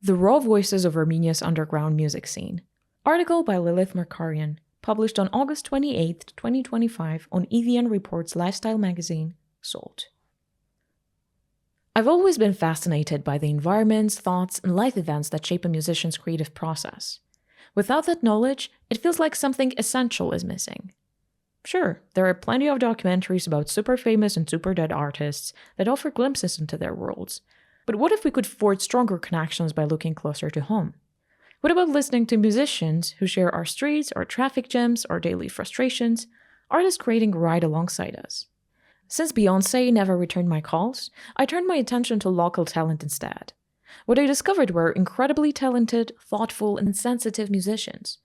The Raw Voices of Armenia's Underground Music Scene. Article by Lilith Margaryan, published on August 28, 2025 on EVN Reports Lifestyle magazine, Salt. I've always been fascinated by the environments, thoughts, and life events that shape a musician's creative process. Without that knowledge, it feels like something essential is missing. Sure, there are plenty of documentaries about super famous and super dead artists that offer glimpses into their worlds. But what if we could forge stronger connections by looking closer to home? What about listening to musicians who share our streets, our traffic jams, our daily frustrations, artists creating right alongside us? Since Beyoncé never returned my calls, I turned my attention to local talent instead. What I discovered were incredibly talented, thoughtful, and sensitive musicians.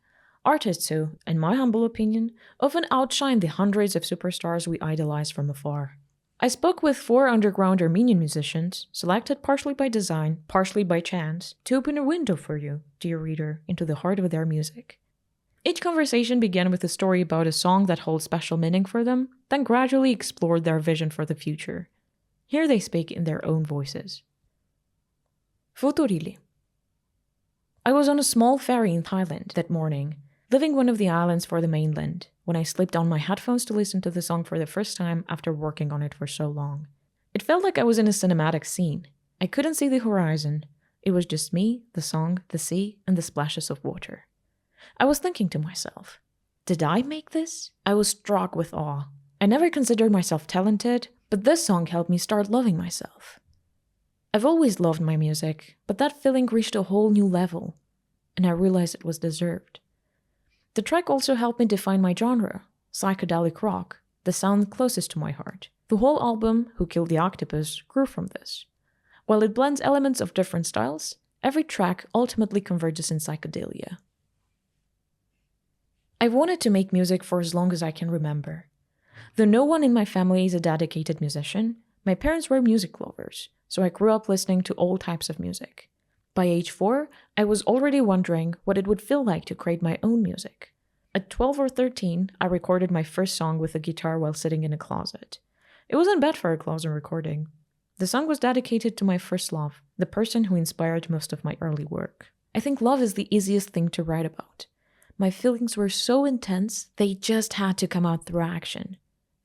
Artists who, in my humble opinion, often outshine the hundreds of superstars we idolize from afar. I spoke with 4 underground Armenian musicians, selected partially by design, partially by chance, to open a window for you, dear reader, into the heart of their music. Each conversation began with a story about a song that holds special meaning for them, then gradually explored their vision for the future. Here they speak in their own voices. Futurili. I was on a small ferry in Thailand that morning, leaving one of the islands for the mainland, when I slipped on my headphones to listen to the song for the first time after working on it for so long. It felt like I was in a cinematic scene. I couldn't see the horizon. It was just me, the song, the sea, and the splashes of water. I was thinking to myself, did I make this? I was struck with awe. I never considered myself talented, but this song helped me start loving myself. I've always loved my music, but that feeling reached a whole new level, and I realized it was deserved. The track also helped me define my genre, psychedelic rock, the sound closest to my heart. The whole album, Who Killed the Octopus, grew from this. While it blends elements of different styles, every track ultimately converges in psychedelia. I've wanted to make music for as long as I can remember. Though no one in my family is a dedicated musician, my parents were music lovers, so I grew up listening to all types of music. By age 4, I was already wondering what it would feel like to create my own music. At 12 or 13, I recorded my first song with a guitar while sitting in a closet. It wasn't bad for a closet recording. The song was dedicated to my first love, the person who inspired most of my early work. I think love is the easiest thing to write about. My feelings were so intense, they just had to come out through action.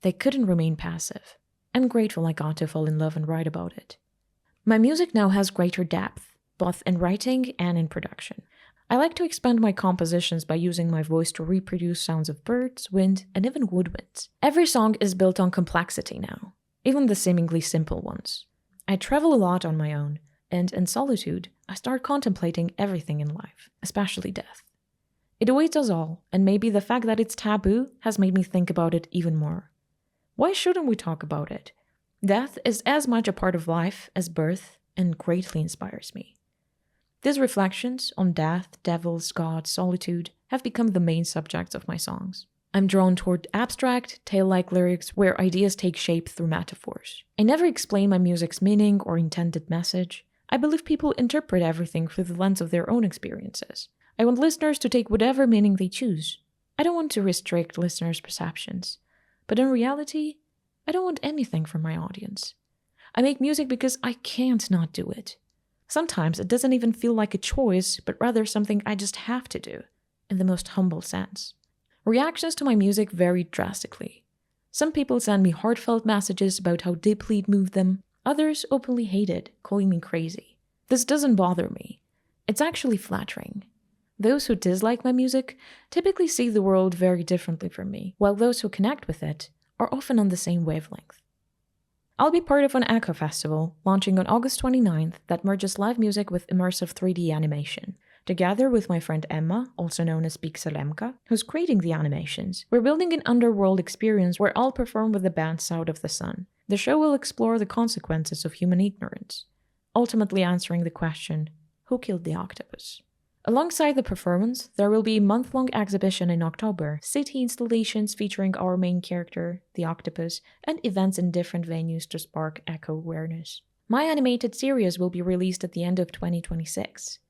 They couldn't remain passive. I'm grateful I got to fall in love and write about it. My music now has greater depth, both in writing and in production. I like to expand my compositions by using my voice to reproduce sounds of birds, wind, and even woodwinds. Every song is built on complexity now, even the seemingly simple ones. I travel a lot on my own, and in solitude, I start contemplating everything in life, especially death. It awaits us all, and maybe the fact that it's taboo has made me think about it even more. Why shouldn't we talk about it? Death is as much a part of life as birth and greatly inspires me. These reflections on death, devils, God, solitude have become the main subjects of my songs. I'm drawn toward abstract, tale-like lyrics where ideas take shape through metaphors. I never explain my music's meaning or intended message. I believe people interpret everything through the lens of their own experiences. I want listeners to take whatever meaning they choose. I don't want to restrict listeners' perceptions. But in reality, I don't want anything from my audience. I make music because I can't not do it. Sometimes it doesn't even feel like a choice, but rather something I just have to do, in the most humble sense. Reactions to my music vary drastically. Some people send me heartfelt messages about how deeply it moved them. Others openly hate it, calling me crazy. This doesn't bother me. It's actually flattering. Those who dislike my music typically see the world very differently from me, while those who connect with it are often on the same wavelength. I'll be part of an Echo Festival launching on August 29th that merges live music with immersive 3D animation. Together with my friend Emma, also known as Pixelemka, who's creating the animations, we're building an underworld experience where I'll perform with the band South of the Sun. The show will explore the consequences of human ignorance, ultimately answering the question, who killed the octopus? Alongside the performance, there will be a month-long exhibition in October, city installations featuring our main character, the octopus, and events in different venues to spark eco-awareness. My animated series will be released at the end of 2026.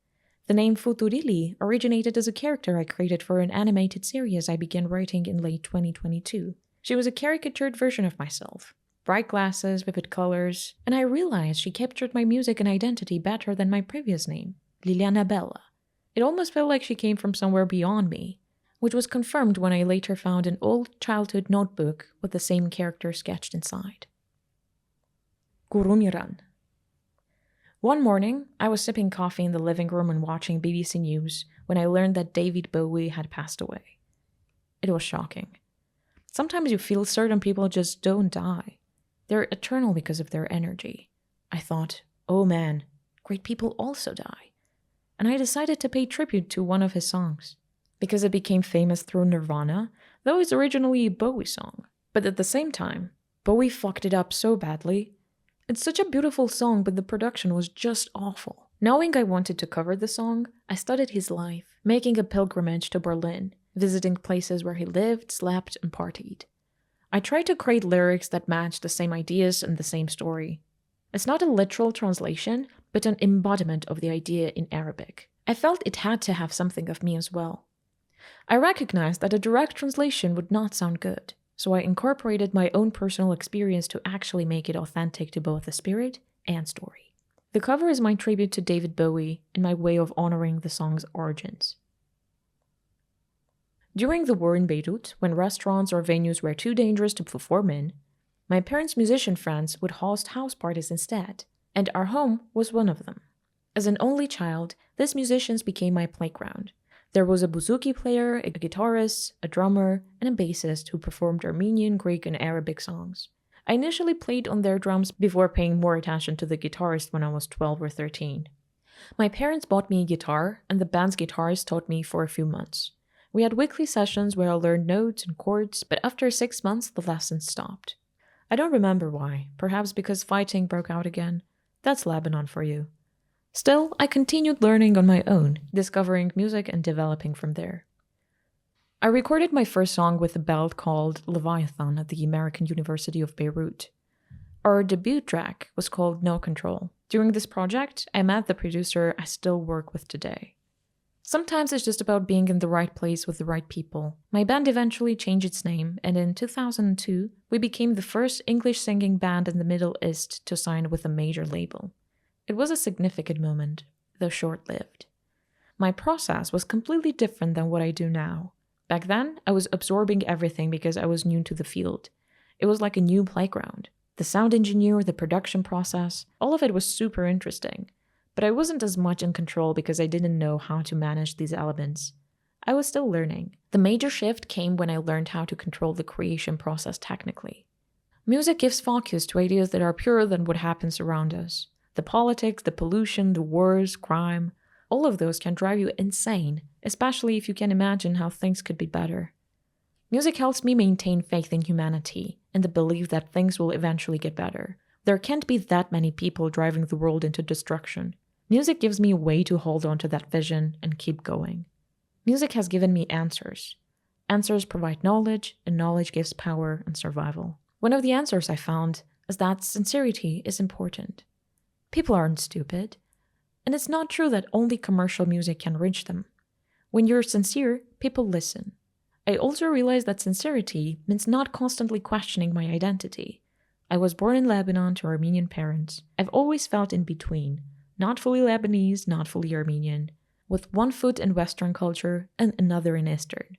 The name Futurili originated as a character I created for an animated series I began writing in late 2022. She was a caricatured version of myself. Bright glasses, vivid colors, and I realized she captured my music and identity better than my previous name, Liliana Bella. It almost felt like she came from somewhere beyond me, which was confirmed when I later found an old childhood notebook with the same character sketched inside. Gurumiran. One morning, I was sipping coffee in the living room and watching BBC News when I learned that David Bowie had passed away. It was shocking. Sometimes you feel certain people just don't die. They're eternal because of their energy. I thought, oh man, great people also die. And I decided to pay tribute to one of his songs, because it became famous through Nirvana, though it's originally a Bowie song. But at the same time, Bowie fucked it up so badly. It's such a beautiful song, but the production was just awful. Knowing I wanted to cover the song, I studied his life, making a pilgrimage to Berlin, visiting places where he lived, slept, and partied. I tried to create lyrics that matched the same ideas and the same story. It's not a literal translation, but an embodiment of the idea in Arabic. I felt it had to have something of me as well. I recognized that a direct translation would not sound good, so I incorporated my own personal experience to actually make it authentic to both the spirit and story. The cover is my tribute to David Bowie and my way of honoring the song's origins. During the war in Beirut, when restaurants or venues were too dangerous to perform in, my parents' musician friends would host house parties instead, and our home was one of them. As an only child, these musicians became my playground. There was a bouzouki player, a guitarist, a drummer, and a bassist who performed Armenian, Greek, and Arabic songs. I initially played on their drums before paying more attention to the guitarist when I was 12 or 13. My parents bought me a guitar, and the band's guitarist taught me for a few months. We had weekly sessions where I learned notes and chords, but after 6 months, the lessons stopped. I don't remember why, perhaps because fighting broke out again. That's Lebanon for you. Still, I continued learning on my own, discovering music and developing from there. I recorded my first song with a band called Leviathan at the American University of Beirut. Our debut track was called No Control. During this project, I met the producer I still work with today. Sometimes it's just about being in the right place with the right people. My band eventually changed its name, and in 2002, we became the first English-singing band in the Middle East to sign with a major label. It was a significant moment, though short-lived. My process was completely different than what I do now. Back then, I was absorbing everything because I was new to the field. It was like a new playground. The sound engineer, the production process, all of it was super interesting. But I wasn't as much in control because I didn't know how to manage these elements. I was still learning. The major shift came when I learned how to control the creation process technically. Music gives focus to ideas that are purer than what happens around us. The politics, the pollution, the wars, crime, all of those can drive you insane, especially if you can imagine how things could be better. Music helps me maintain faith in humanity and the belief that things will eventually get better. There can't be that many people driving the world into destruction. Music gives me a way to hold on to that vision and keep going. Music has given me answers. Answers provide knowledge, and knowledge gives power and survival. One of the answers I found is that sincerity is important. People aren't stupid, and it's not true that only commercial music can reach them. When you're sincere, people listen. I also realized that sincerity means not constantly questioning my identity. I was born in Lebanon to Armenian parents. I've always felt in between. Not fully Lebanese, not fully Armenian, with one foot in Western culture and another in Eastern.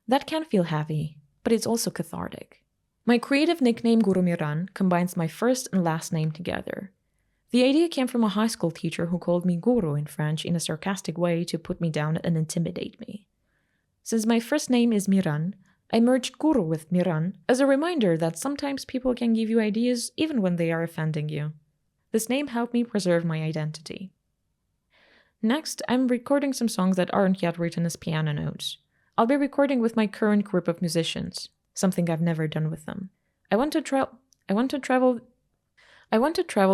That can feel heavy, but it's also cathartic. My creative nickname Gurumiran combines my first and last name together. The idea came from a high school teacher who called me Guru in French in a sarcastic way to put me down and intimidate me. Since my first name is Miran, I merged Guru with Miran as a reminder that sometimes people can give you ideas even when they are offending you. This name helped me preserve my identity. Next, I'm recording some songs that aren't yet written as piano notes. I'll be recording with my current group of musicians, something I've never done with them. I want to travel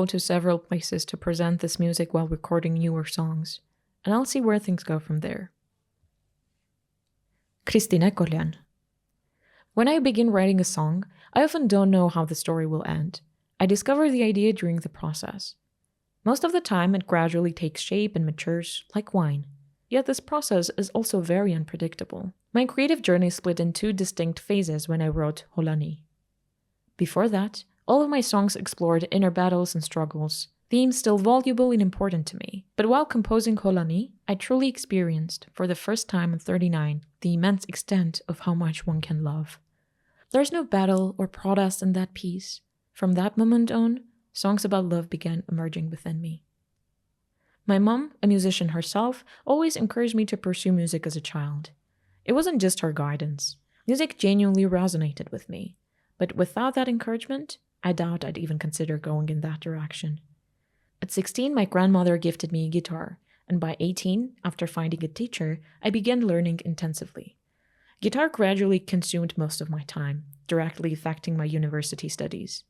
to several places to present this music while recording newer songs, and I'll see where things go from there. Kristine Kolyan. When I begin writing a song, I often don't know how the story will end. I discover the idea during the process. Most of the time, it gradually takes shape and matures, like wine. Yet this process is also very unpredictable. My creative journey split in two distinct phases when I wrote Holani. Before that, all of my songs explored inner battles and struggles. themes still valuable and important to me. But while composing Holani, I truly experienced, for the first time in 39, the immense extent of how much one can love. There's no battle or protest in that piece. From that moment on, songs about love began emerging within me. My mom, a musician herself, always encouraged me to pursue music as a child. It wasn't just her guidance. Music genuinely resonated with me. But without that encouragement, I doubt I'd even consider going in that direction. At 16, my grandmother gifted me a guitar, and by 18, after finding a teacher, I began learning intensively. Guitar gradually consumed most of my time, directly affecting my university studies.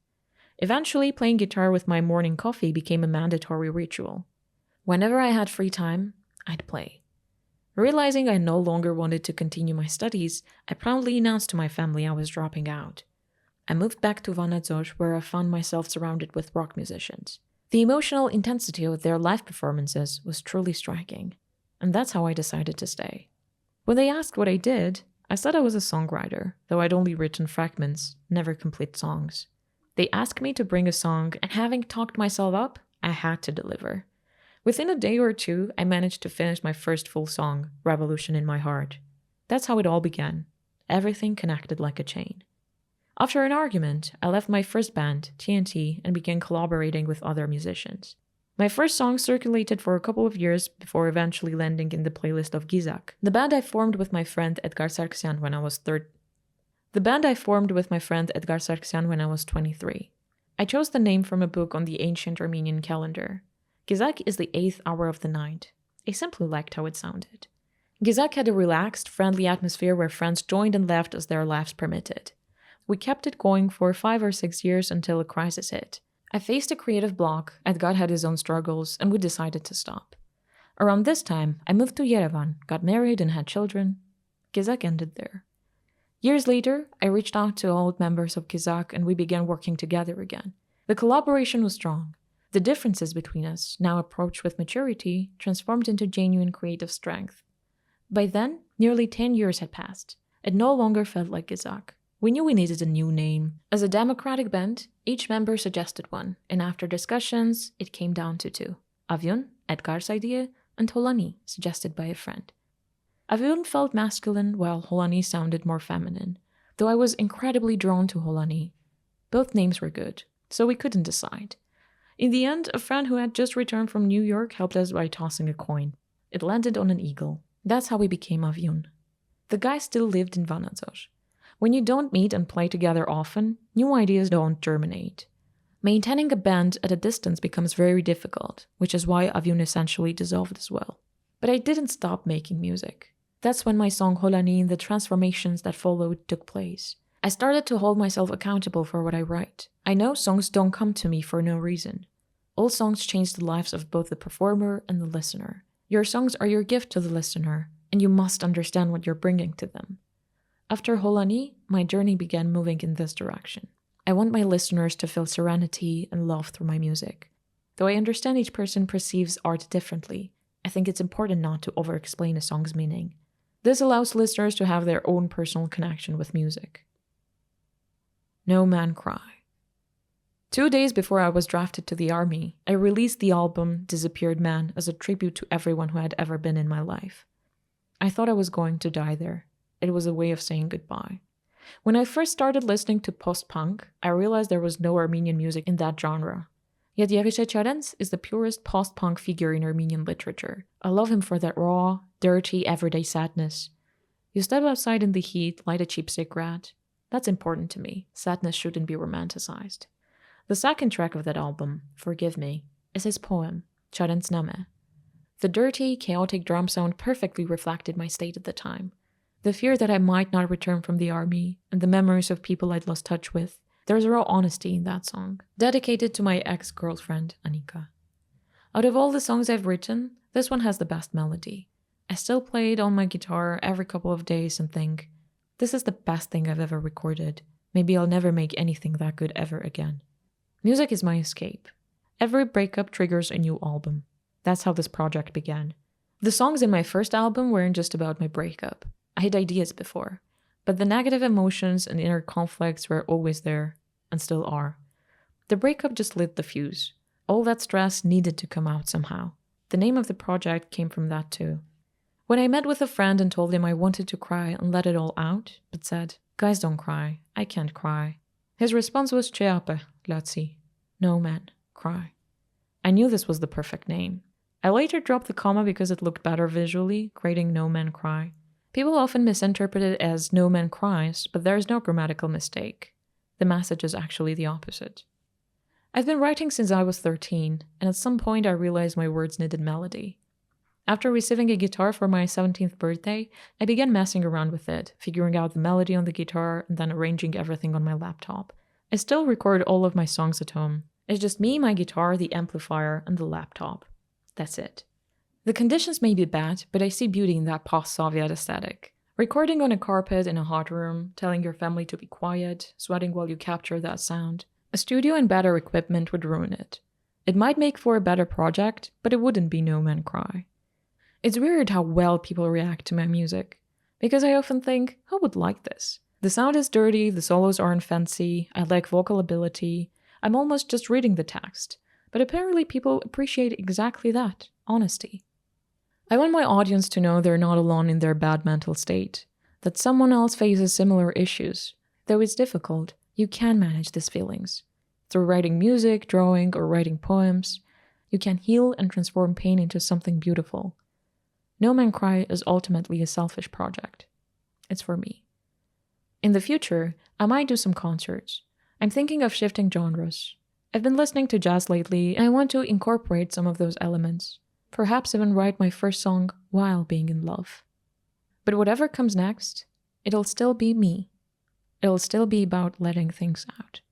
Eventually, playing guitar with my morning coffee became a mandatory ritual. Whenever I had free time, I'd play. Realizing I no longer wanted to continue my studies, I proudly announced to my family I was dropping out. I moved back to Vanadzor, where I found myself surrounded with rock musicians. The emotional intensity of their live performances was truly striking, and that's how I decided to stay. When they asked what I did, I said I was a songwriter, though I'd only written fragments, never complete songs. They asked me to bring a song, and having talked myself up, I had to deliver. Within a day or two, I managed to finish my first full song, Revolution in My Heart. That's how it all began. Everything connected like a chain. After an argument, I left my first band, TNT, and began collaborating with other musicians. My first song circulated for a couple of years before eventually landing in the playlist of Gizak, the band I formed with my friend Edgar Sargsyan when I was 23. I chose the name from a book on the ancient Armenian calendar. Gizak is the 8th hour of the night. I simply liked how it sounded. Gizak had a relaxed, friendly atmosphere where friends joined and left as their lives permitted. We kept it going for 5 or 6 years until a crisis hit. I faced a creative block, Edgar had his own struggles, and we decided to stop. Around this time, I moved to Yerevan, got married and had children. Gizak ended there. Years later, I reached out to old members of Gizak and we began working together again. The collaboration was strong. The differences between us, now approached with maturity, transformed into genuine creative strength. By then, nearly 10 years had passed. It no longer felt like Gizak. We knew we needed a new name. As a democratic band, each member suggested one, and after discussions, it came down to 2. Avyun, Edgar's idea, and Holani, suggested by a friend. Avyun felt masculine, while Holani sounded more feminine, though I was incredibly drawn to Holani. Both names were good, so we couldn't decide. In the end, a friend who had just returned from New York helped us by tossing a coin. It landed on an eagle. That's how we became Avyun. The guy still lived in Vanadzor. When you don't meet and play together often, new ideas don't germinate. Maintaining a band at a distance becomes very difficult, which is why Avyun essentially dissolved as well. But I didn't stop making music. That's when my song Holani and the transformations that followed took place. I started to hold myself accountable for what I write. I know songs don't come to me for no reason. All songs change the lives of both the performer and the listener. Your songs are your gift to the listener, and you must understand what you're bringing to them. After Holani, my journey began moving in this direction. I want my listeners to feel serenity and love through my music. Though I understand each person perceives art differently, I think it's important not to over-explain a song's meaning. This allows listeners to have their own personal connection with music. No Man Cry. 2 days before I was drafted to the army, I released the album Disappeared Man as a tribute to everyone who had ever been in my life. I thought I was going to die there. It was a way of saying goodbye. When I first started listening to post-punk, I realized there was no Armenian music in that genre. Yet Yerishe Charenz is the purest post-punk figure in Armenian literature. I love him for that raw, dirty, everyday sadness. You step outside in the heat, light a cheap cigarette. That's important to me. Sadness shouldn't be romanticized. The second track of that album, Forgive Me, is his poem, Charenz Name. The dirty, chaotic drum sound perfectly reflected my state at the time. The fear that I might not return from the army, and the memories of people I'd lost touch with. There's raw honesty in that song, dedicated to my ex-girlfriend, Anika. Out of all the songs I've written, this one has the best melody. I still play it on my guitar every couple of days and think, this is the best thing I've ever recorded. Maybe I'll never make anything that good ever again. Music is my escape. Every breakup triggers a new album. That's how this project began. The songs in my first album weren't just about my breakup. I had ideas before, but the negative emotions and inner conflicts were always there, and still are. The breakup just lit the fuse. All that stress needed to come out somehow. The name of the project came from that too. When I met with a friend and told him I wanted to cry and let it all out, but said, "Guys, don't cry. I can't cry," his response was "Cheape, Latsi." No man, cry. I knew this was the perfect name. I later dropped the comma because it looked better visually, creating No Man Cry. People often misinterpret it as No Man Cries, but there is no grammatical mistake. The message is actually the opposite. I've been writing since I was 13, and at some point I realized my words needed melody. After receiving a guitar for my 17th birthday, I began messing around with it, figuring out the melody on the guitar and then arranging everything on my laptop. I still record all of my songs at home. It's just me, my guitar, the amplifier, and the laptop. That's it. The conditions may be bad, but I see beauty in that post-Soviet aesthetic. Recording on a carpet in a hot room, telling your family to be quiet, sweating while you capture that sound. A studio and better equipment would ruin it. It might make for a better project, but it wouldn't be No Man Cry. It's weird how well people react to my music, because I often think, who would like this? The sound is dirty, the solos aren't fancy, I lack vocal ability, I'm almost just reading the text. But apparently people appreciate exactly that, honesty. I want my audience to know they're not alone in their bad mental state, that someone else faces similar issues. Though it's difficult, you can manage these feelings. Through writing music, drawing, or writing poems, you can heal and transform pain into something beautiful. No Man Cry is ultimately a selfish project. It's for me. In the future, I might do some concerts. I'm thinking of shifting genres. I've been listening to jazz lately, and I want to incorporate some of those elements. Perhaps even write my first song while being in love. But whatever comes next, it'll still be me. It'll still be about letting things out.